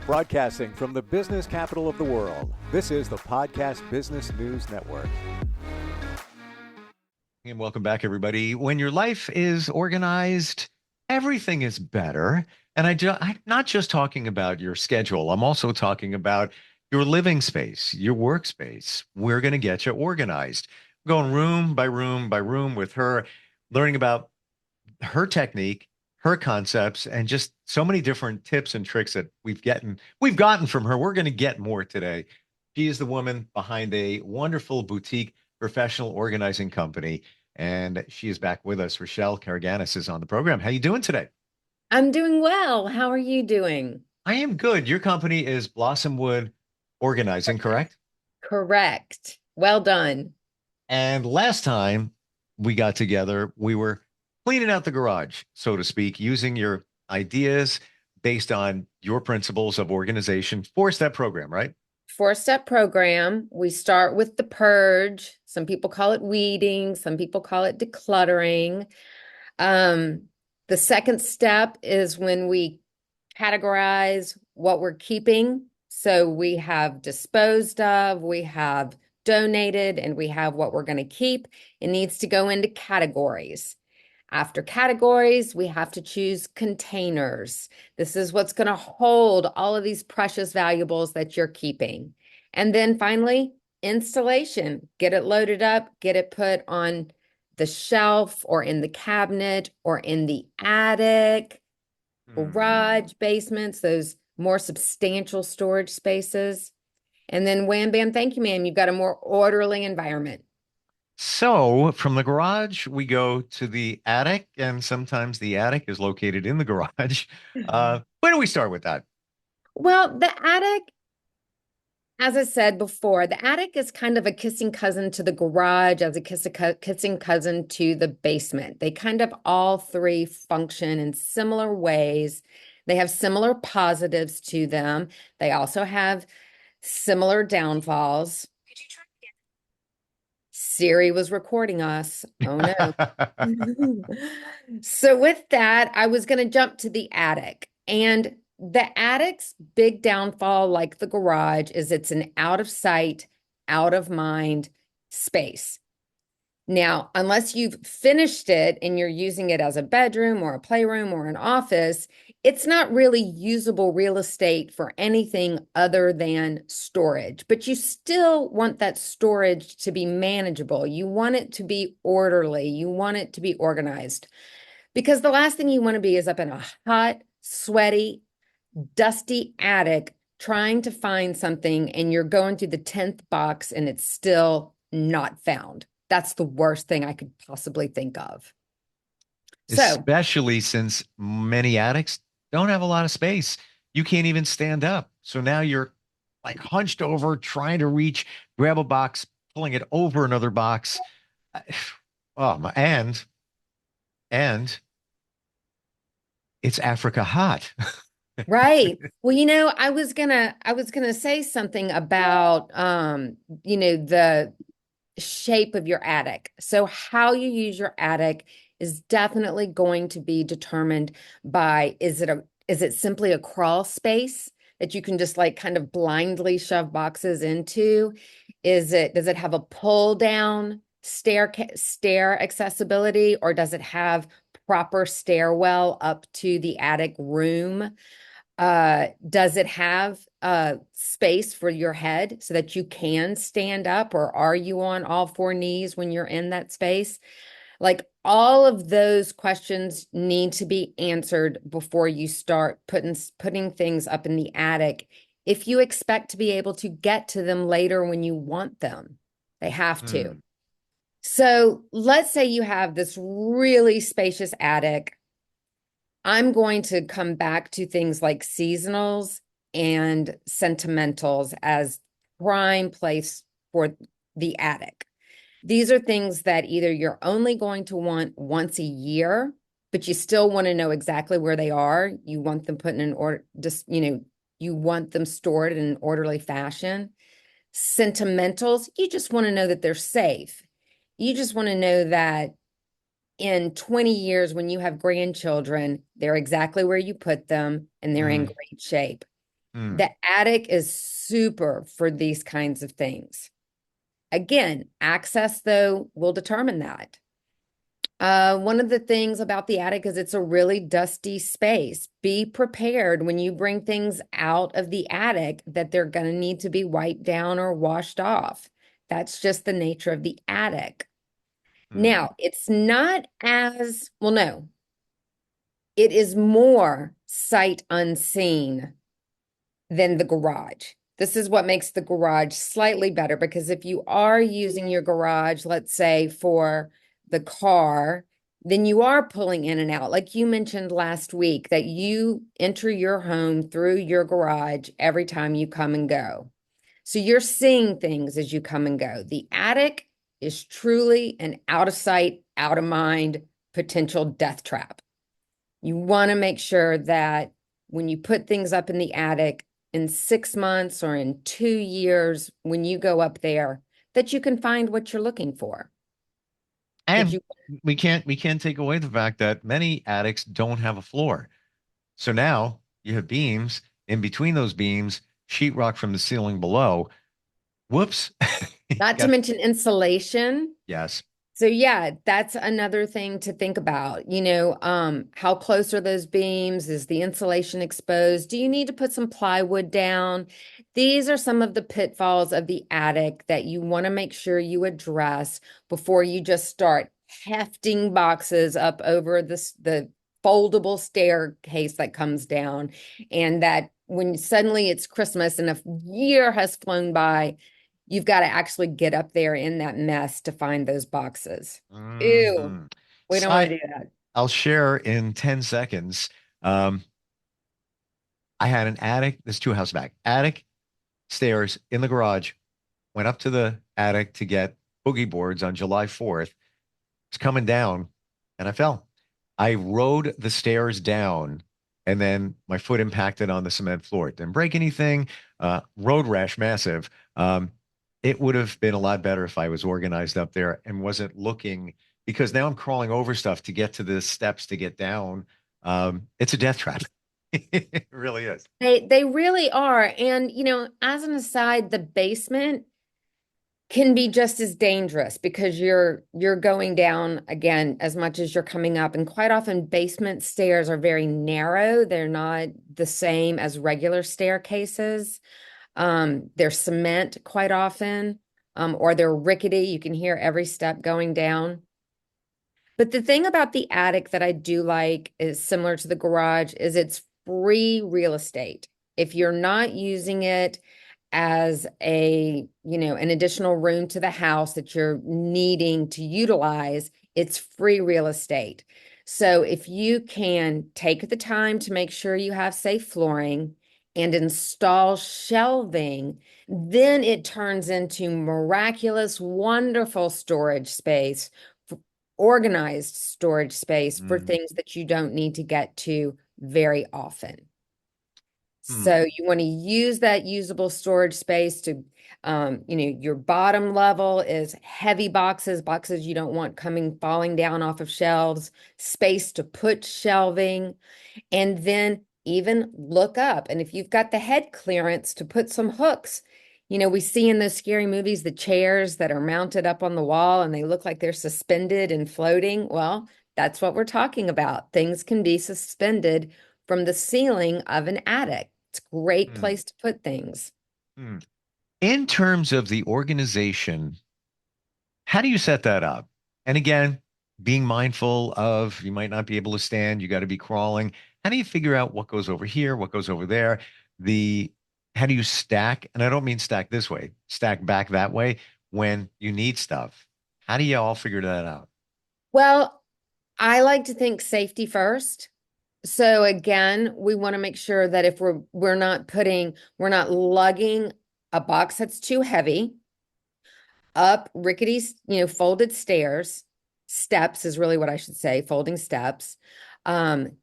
Broadcasting from the business capital of the world, this is the Podcast Business News Network. And welcome back, everybody. When your life is organized, everything is better. And I'm not just talking about your schedule. I'm also talking about your living space, your workspace. We're going to get you organized. Going room by room by room with her, learning about her technique, her concepts, and just so many different tips and tricks that we've gotten from her. We're going to get more today. She is the woman behind a wonderful boutique professional organizing company, and she is back with us. Richele Caragianis is on the program. How you doing today? I'm doing well. How are you doing? I am good. Your company is Blossomwood Organizing, correct? Correct. Well done. And last time we got together, we were cleaning out the garage, so to speak, using your ideas based on your principles of organization. Four-step program, right? Four-step program. We start with the purge. Some people call it weeding. Some people call it decluttering. The second step is when we categorize what we're keeping. So we have disposed of, we have donated, and we have what we're going to keep. It needs to go into categories. After categories, we have to choose containers. This is what's going to hold all of these precious valuables that you're keeping. And then finally, installation. Get it loaded up, get it put on the shelf or in the cabinet or in the attic, garage, basements, those more substantial storage spaces. And then wham, bam, thank you, ma'am. You've got a more orderly environment. So from the garage, we go to the attic, and sometimes the attic is located in the garage. Where do we start with that? Well, the attic, as I said before, the attic is kind of a kissing cousin to the garage, as a kissing cousin to the basement. They kind of all three function in similar ways. They have similar positives to them. They also have similar downfalls. Siri was recording us. Oh no. So with that, I was going to jump to the attic. And the attic's big downfall, like the garage, is it's an out of sight, out of mind space. Now, unless you've finished it and you're using it as a bedroom or a playroom or an office, it's not really usable real estate for anything other than storage. But you still want that storage to be manageable. You want it to be orderly. You want it to be organized. Because the last thing you want to be is up in a hot, sweaty, dusty attic trying to find something, and you're going through the 10th box and it's still not found. That's the worst thing I could possibly think of. Especially since many attics don't have a lot of space. You can't even stand up. So now you're like hunched over, trying to reach, grab a box, pulling it over another box. Oh, and it's Africa hot. Right. Well, I was gonna say something about the shape of your attic. So how you use your attic is definitely going to be determined by, is it simply a crawl space that you can just like kind of blindly shove boxes into? Does it have a pull down stair accessibility, or does it have proper stairwell up to the attic room? Does it have space for your head so that you can stand up, or are you on all four knees when you're in that space? Like, all of those questions need to be answered before you start putting things up in the attic. If you expect to be able to get to them later when you want them, they have to. So let's say you have this really spacious attic. I'm going to come back to things like seasonals and sentimentals as prime place for the attic. These are things that either you're only going to want once a year, but you still want to know exactly where they are. You want them put in an order, just, you want them stored in an orderly fashion. Sentimentals, you just want to know that they're safe. You just want to know that in 20 years, when you have grandchildren, they're exactly where you put them and they're in great shape. Mm. The attic is super for these kinds of things. Again, access, though, will determine that. One of the things about the attic is it's a really dusty space. Be prepared when you bring things out of the attic that they're going to need to be wiped down or washed off. That's just the nature of the attic. Mm. Now, it's not as, well, no, it is more sight unseen than the garage. This is what makes the garage slightly better because if you are using your garage, let's say for the car, then you are pulling in and out. Like you mentioned last week, that you enter your home through your garage every time you come and go. So you're seeing things as you come and go. The attic is truly an out of sight, out of mind potential death trap. You want to make sure that when you put things up in the attic in 6 months or in 2 years, when you go up there, that you can find what you're looking for. That And you, we can't take away the fact that many attics don't have a floor. So now you have beams in between those beams, sheetrock from the ceiling below. Whoops. not to Got, mention insulation. yes. So yeah, that's another thing to think about. How close are those beams? Is the insulation exposed? Do you need to put some plywood down? These are some of the pitfalls of the attic that you want to make sure you address before you just start hefting boxes up over the foldable staircase that comes down. And that when suddenly it's Christmas and a year has flown by, you've got to actually get up there in that mess to find those boxes. Ew, Mhm. we don't want Side, to do that. I'll share in 10 seconds. Um, I had an attic, this two house back, attic, stairs in the garage, went up to the attic to get boogie boards on July 4th. Was coming down and I fell. I rode the stairs down and then my foot impacted on the cement floor. It didn't break anything. Road rash, massive. It would have been a lot better if I was organized up there and wasn't looking because now I'm crawling over stuff to get to the steps to get down. It's a death trap. It really is. They really are. And as an aside, the basement can be just as dangerous because you're going down again as much as you're coming up. And quite often basement stairs are very narrow. They're not the same as regular staircases. They're cement quite often, or they're rickety. You can hear every step going down. But the thing about the attic that I do like is similar to the garage is it's free real estate. If you're not using it as an additional room to the house that you're needing to utilize, it's free real estate. So if you can take the time to make sure you have safe flooring and install shelving, then it turns into miraculous, wonderful storage space, organized storage space for Mm, things that you don't need to get to very often. mm, So you want to use that usable storage space to, your bottom level is heavy boxes you don't want falling down off of shelves, space to put shelving, and then even look up. And if you've got the head clearance to put some hooks, we see in those scary movies the chairs that are mounted up on the wall and they look like they're suspended and floating. Well, that's what we're talking about. Things can be suspended from the ceiling of an attic. It's a great mm, place to put things. mm. In terms of the organization, how do you set that up? And again, being mindful of you might not be able to stand, you got to be crawling. How do you figure out what goes over here, what goes over there? The How do you stack? And I don't mean stack this way, stack back that way when you need stuff. How do you all figure that out? Well, I like to think safety first. So again, we want to make sure that if we're not lugging a box that's too heavy up rickety, folded steps is really what I should say, folding steps, um,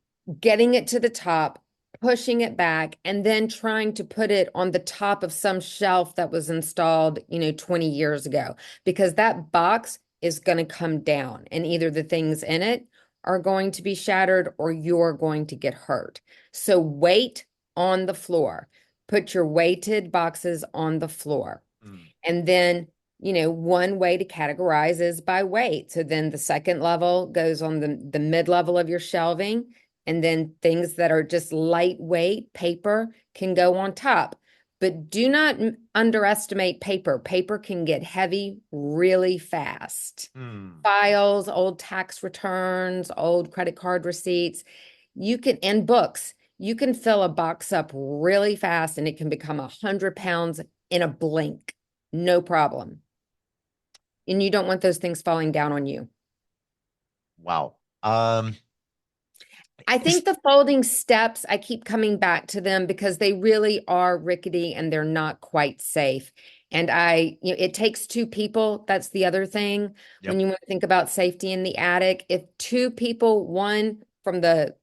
getting it to the top, pushing it back, and then trying to put it on the top of some shelf that was installed, 20 years ago, because that box is going to come down and either the things in it are going to be shattered or you're going to get hurt. So wait on the floor. put your weighted boxes on the floor. Mm. And then, one way to categorize is by weight. So then the second level goes on the mid level of your shelving. And then things that are just lightweight paper can go on top. But do not underestimate paper. Paper can get heavy really fast. Mm. Files, old tax returns, old credit card receipts. And books. You can fill a box up really fast and it can become 100 pounds in a blink. No problem. And you don't want those things falling down on you. Wow. I Is think the folding steps, I keep coming back to them because they really are rickety and they're not quite safe. And it takes two people. That's the other thing when Yep. you want to think about safety in the attic. If two people, one from the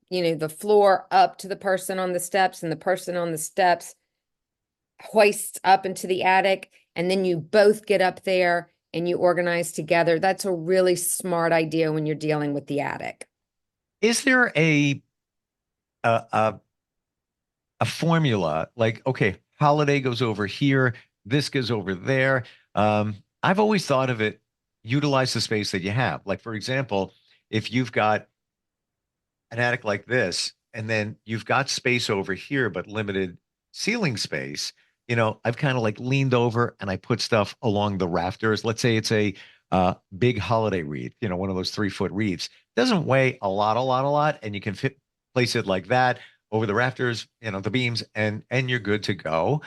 floor up to the person on the steps and the person on the steps hoists up into the attic, and then you both get up there and you organize together, that's a really smart idea when you're dealing with the attic. is there a a, a formula like, okay, holiday goes over here, this goes over there? I've always thought of it, utilize the space that you have. Like, for example, if you've got an attic like this, and then you've got space over here, but limited ceiling space, I've kind of like leaned over and I put stuff along the rafters. Let's say it's a big holiday wreath, one of those 3 foot wreaths. Doesn't weigh a lot, and you can place it like that over the rafters, the beams, and you're good to go.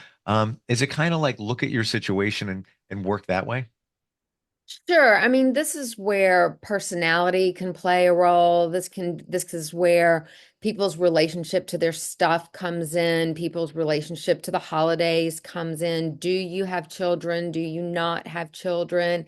Is it kind of like look at your situation and work that way? Sure. I mean, this is where personality can play a role. This is where people's relationship to their stuff comes in, people's relationship to the holidays comes in. Do you have children? Do you not have children?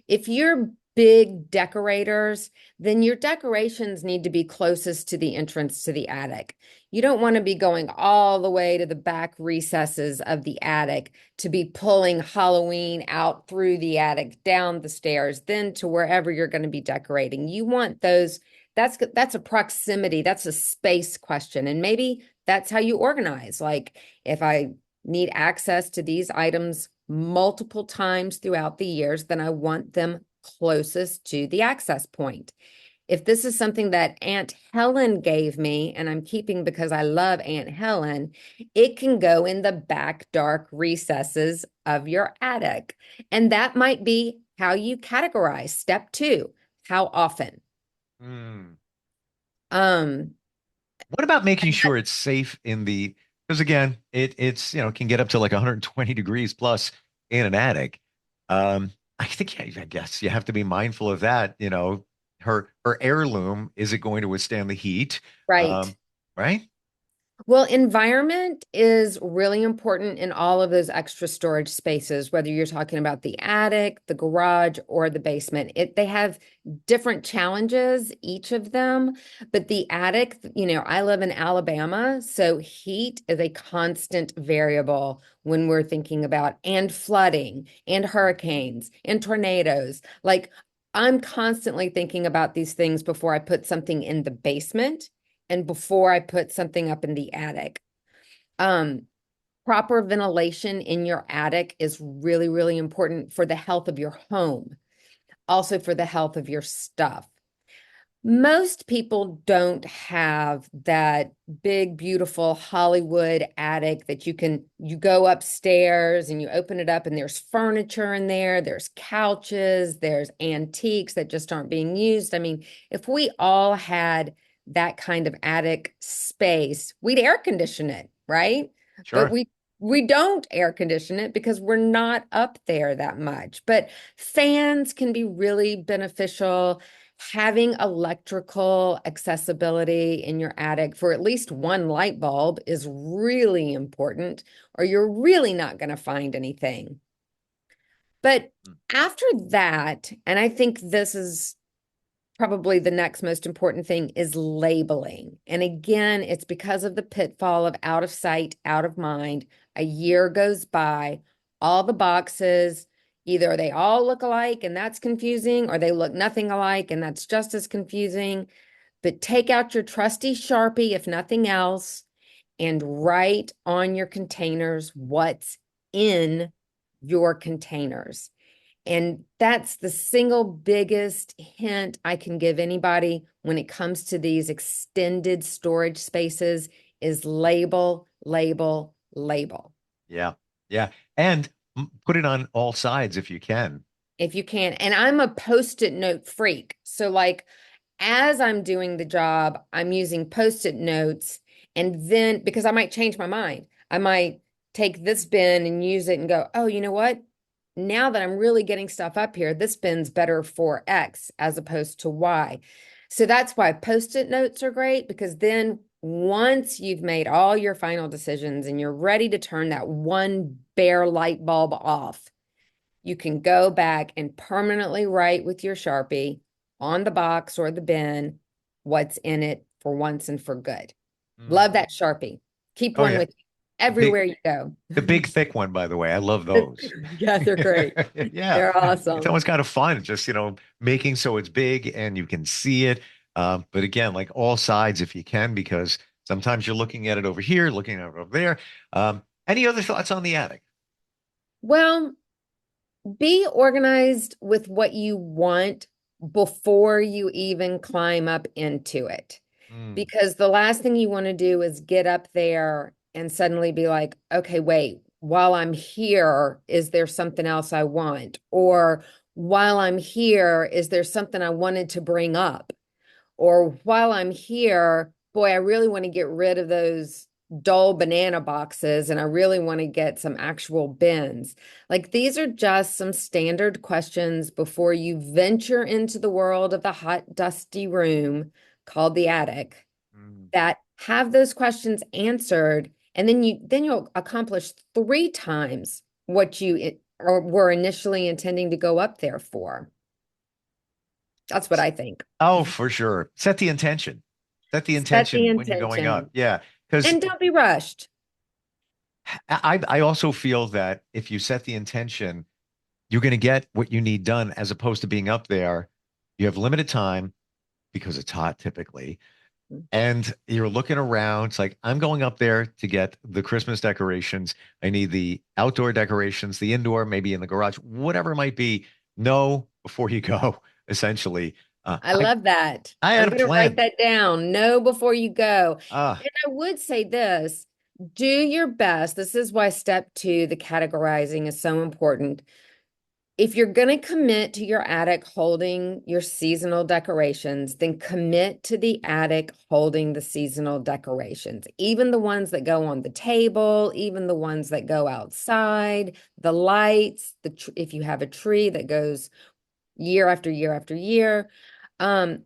If you're big decorators, then your decorations need to be closest to the entrance to the attic. You don't want to be going all the way to the back recesses of the attic to be pulling Halloween out through the attic, down the stairs, then to wherever you're going to be decorating. You want those. That's a proximity. That's a space question. And maybe that's how you organize. Like if I need access to these items multiple times throughout the years, then I want them closest to the access point. If this is something that Aunt Helen gave me, and I'm keeping because I love Aunt Helen, it can go in the back dark recesses of your attic. And that might be how you categorize. Step two, how often? Hmm. Um, What about making sure it's safe because again, it's can get up to like 120 degrees plus in an attic. I think, yeah, I guess you have to be mindful of that. Her heirloom, is it going to withstand the heat? right. Um, right? Well, environment is really important in all of those extra storage spaces, whether you're talking about the attic, the garage, or the basement. They have different challenges, each of them. But the attic, I live in Alabama, so heat is a constant variable when we're thinking about and flooding and hurricanes and tornadoes. Like I'm constantly thinking about these things before I put something in the basement and before I put something up in the attic. Um, Proper ventilation in your attic is really, really important for the health of your home, also for the health of your stuff. Most people don't have that big, beautiful Hollywood attic that you go upstairs and you open it up and there's furniture in there, there's couches, there's antiques that just aren't being used. I mean, if we all had that kind of attic space, we'd air condition it, right? But Sure. we don't air condition it because we're not up there that much. But fans can be really beneficial. Having electrical accessibility in your attic for at least one light bulb is really important, or you're really not going to find anything. But after that, and I think this is probably the next most important thing, is labeling. And again, it's because of the pitfall of out of sight, out of mind. A year goes by, all the boxes, either they all look alike and that's confusing, or they look nothing alike and that's just as confusing. But take out your trusty Sharpie, if nothing else, and write on your containers what's in your containers. And that's the single biggest hint I can give anybody when it comes to these extended storage spaces is label, label, label. Yeah. Yeah. And put it on all sides if you can. If you can. And I'm a post-it note freak. So like as I'm doing the job, I'm using post-it notes. And then because I might change my mind, I might take this bin and use it and go, oh, you know what? Now that I'm really getting stuff up here, this bin's better for X as opposed to Y. So that's why post-it notes are great, because then once you've made all your final decisions and you're ready to turn that one bare light bulb off, you can go back and permanently write with your Sharpie on the box or the bin what's in it for once and for good. Love that Sharpie. Keep Oh, one yeah. with you everywhere you go. The big thick one, by the way. I love those. Yeah, they're great. Yeah. They're awesome. It's always kind of fun, just, making so it's big and you can see it. But again, like all sides if you can, because sometimes you're looking at it over here, looking at it over there. Any other thoughts on the attic? Well, be organized with what you want before you even climb up into it. Because the last thing you want to do is get up there and suddenly be like, okay, wait, while I'm here, is there something else I want? Or while I'm here, is there something I wanted to bring up? Or while I'm here, boy, I really want to get rid of those dull banana boxes and I really want to get some actual bins. Like these are just some standard questions before you venture into the world of the hot, dusty room called the attic that have those questions answered. And then you'll accomplish 3 times what you were initially intending to go up there for. That's what I think. Oh, for sure. Set the intention. Set the Set the intention when you're going up. intention. Yeah. Because And don't be rushed. I also feel that if you set the intention, you're going to get what you need done as opposed to being up there. You have limited time because it's hot typically. And you're looking around. It's like, I'm going up there to get the Christmas decorations. I need the outdoor decorations, the indoor, maybe in the garage, whatever it might be. Know before you go, essentially. I love that. I I'm had a going to write plan. that down. Know before you go. Ah, And I would say this, do your best. This is why step 2, the categorizing is so important. If you're going to commit to your attic holding your seasonal decorations, then commit to the attic holding the seasonal decorations, even the ones that go on the table, even the ones that go outside, the lights, if you have a tree that goes year after year after year,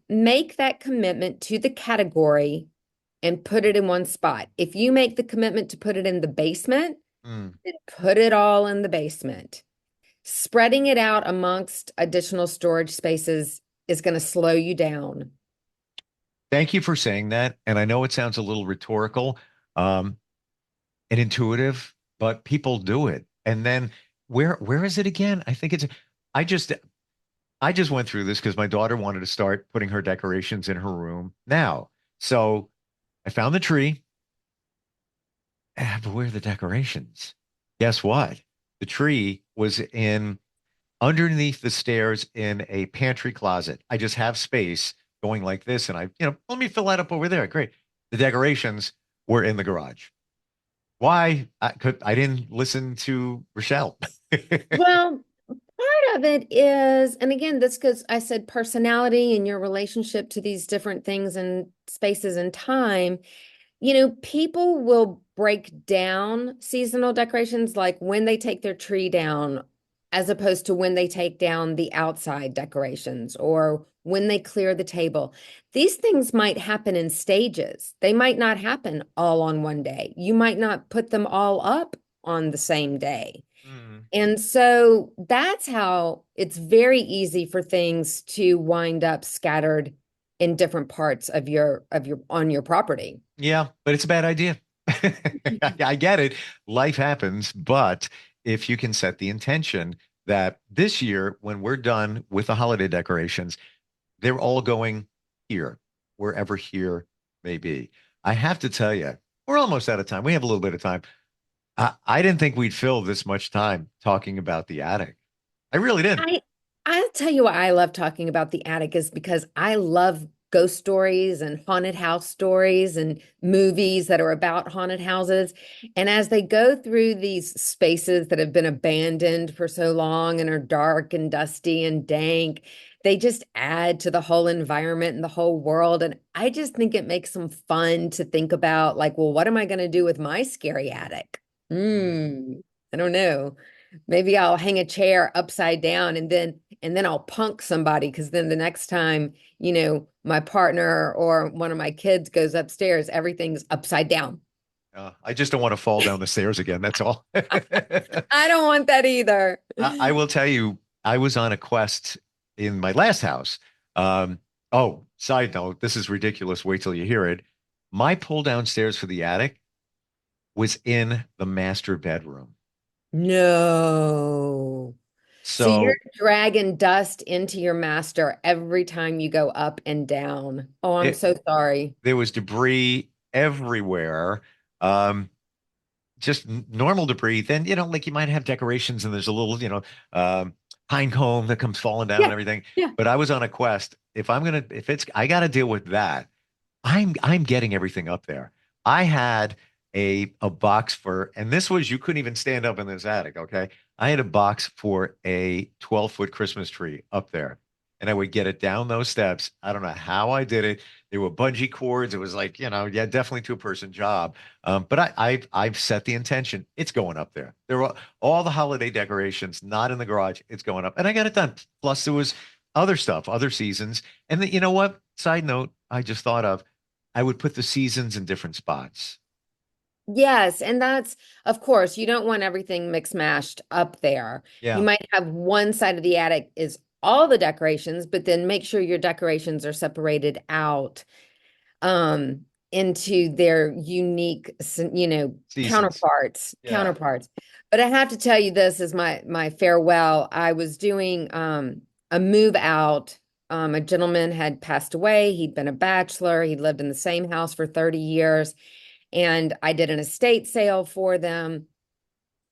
make that commitment to the category and put it in one spot. If you make the commitment to put it in the basement, then put it all in the basement. Spreading it out amongst additional storage spaces is going to slow you down. thank you for saying that. And I know it sounds a little rhetorical, and intuitive, but people do it. And then where is it again? I think I just I just went through this because my daughter wanted to start putting her decorations in her room now. So I found the tree. But where are the decorations? Guess what? The tree was in underneath the stairs in a pantry closet. I just have space going like this, and let me fill that up over there. Great. The decorations were in the garage. Why? I didn't listen to Richele. Well, part of it is, and again, this goes, I said personality and your relationship to these different things and spaces and time. People will break down seasonal decorations like when they take their tree down, as opposed to when they take down the outside decorations or when they clear the table. These things might happen in stages. They might not happen all on one day. You might not put them all up on the same day. And so that's how it's very easy for things to wind up scattered in different parts of your on your property. Yeah, but it's a bad idea. I get it. Life happens, but if you can set the intention that this year, when we're done with the holiday decorations, they're all going here, wherever here may be. I have to tell you, We're almost out of time. We have a little bit of time. I didn't think we'd fill this much time talking about the attic. I really didn't. I I'll tell you why I love talking about the attic is because I love ghost stories and haunted house stories and movies that are about haunted houses. And as they go through these spaces that have been abandoned for so long and are dark and dusty and dank, they just add to the whole environment and the whole world. And I just think it makes them fun to think about, like, well, what am I going to do with my scary attic? Mm. I don't know. Maybe I'll hang a chair upside down and then I'll punk somebody because then the next time, my partner or one of my kids goes upstairs, everything's upside down. I just don't want to fall down the stairs again. That's all. I don't want that either. I will tell you, I was on a quest in my last house. Oh, side note, this is ridiculous. Wait till you hear it. My pull downstairs for the attic was in the master bedroom. No. So you're So dragging dust into your master every time you go up and down. Oh, I'm it, so sorry. there was debris everywhere. Um, just normal debris. Then, like you might have decorations and there's a little, pine cone that comes falling down and Yeah. everything. Yeah. But I was on a quest. I got to deal with that. I'm getting everything up there. I had a box and this was, you couldn't even stand up in this attic, okay? I had a box for a 12-foot Christmas tree up there. And I would get it down those steps. I don't know how I did it. There were bungee cords. It was like, yeah, definitely two-person job. But I've set the intention. It's going up there. There were all the holiday decorations, not in the garage. It's going up. And I got it done. Plus there was other stuff, other seasons. And then, you know what? Side note, I just thought of, I would put the seasons in different spots. Yes, and that's, of course, you don't want everything mixed mashed up there. You Yeah, might have one side of the attic is all the decorations, but then make sure your decorations are separated out into their unique, seasons. Yeah. counterparts. But I have to tell you, this is my farewell. I was doing a move out. A gentleman had passed away. He'd been a bachelor. He'd lived in the same house for 30 years. And I did an estate sale for them.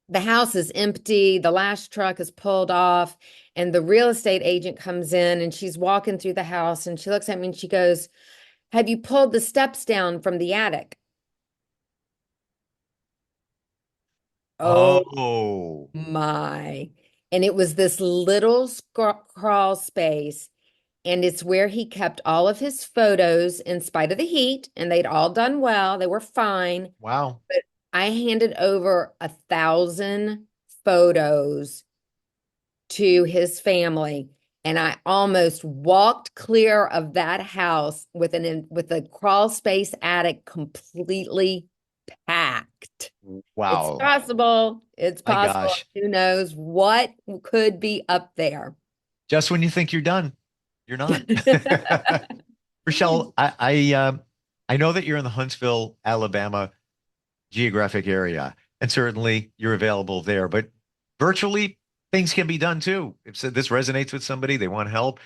The house is empty. The last truck is pulled off. And the real estate agent comes in and she's walking through the house and she looks at me and she goes, "Have you pulled the steps down from the attic?" Oh Oh, my. And it was this little crawl space. And it's where he kept all of his photos in spite of the heat. And they'd all done well. They were fine. wow. But I handed over 1,000 photos to his family, and I almost walked clear of that house with a crawl space attic completely packed. It's Wow. possible. It's My possible. gosh. Who knows what could be up there? Just when you think you're done, you're not. Rochelle, I know that you're in the Huntsville, Alabama geographic area, and certainly you're available there, but virtually things can be done too. If this resonates with somebody, they want help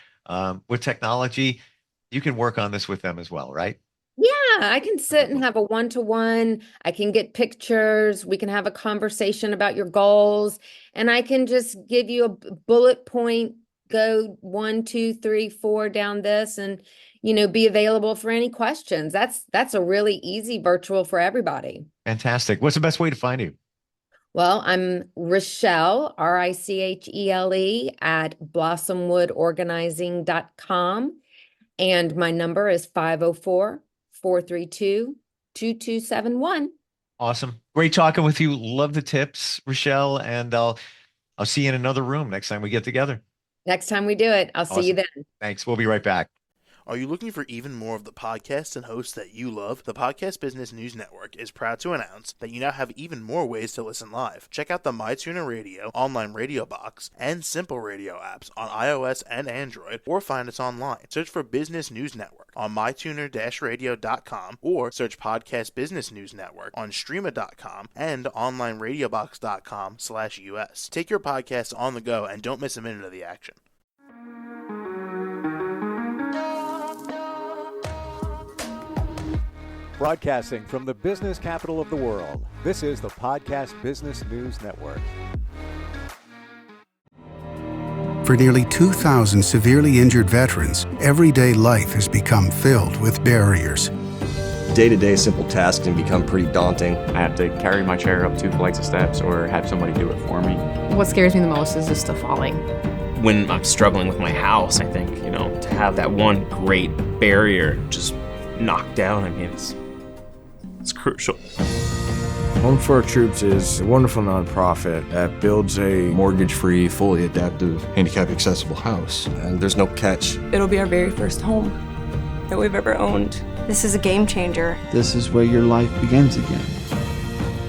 with technology, you can work on this with them as well, right? Yeah, I can sit and Wonderful. have a one-to-one. I can get pictures. We can have a conversation about your goals, and I can just give you a bullet point, go 1, 2, 3, 4 down this, and be available for any questions. That's a really easy virtual for everybody. Fantastic. What's the best way to find you? Well, I'm Richele, Richele at blossomwoodorganizing.com. And my number is 504-432-2271. Awesome. Great talking with you. Love the tips, Rochelle, and I'll see you in another room next time we get together. Next time we do it, I'll see you Awesome. then. Thanks. We'll be right back. Are you looking for even more of the podcasts and hosts that you love? The Podcast Business News Network is proud to announce that you now have even more ways to listen live. Check out the MyTuner Radio, online radio box, and Simple Radio apps on iOS and Android, or find us online. Search for Business News Network on mytuner-radio.com, or search Podcast Business News Network on streama.com and onlineradiobox.com/US. Take your podcast on the go and don't miss a minute of the action. Broadcasting from the business capital of the world, this is the Podcast Business News Network. For nearly 2,000 severely injured veterans, everyday life has become filled with barriers. Day-to-day simple tasks can become pretty daunting. I have to carry my chair up 2 flights of steps or have somebody do it for me. What scares me the most is just the falling. When I'm struggling with my house, I think, to have that one great barrier just knocked down, I mean, it's crucial. Home for Our Troops is a wonderful nonprofit that builds a mortgage-free, fully adaptive, handicap-accessible house. And there's no catch. It'll be our very first home that we've ever owned. This is a game changer. This is where your life begins again.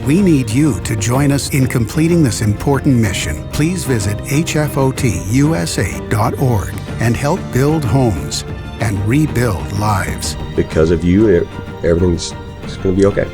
We need you to join us in completing this important mission. Please visit hfotusa.org and help build homes and rebuild lives. Because of you, everything's going to be okay.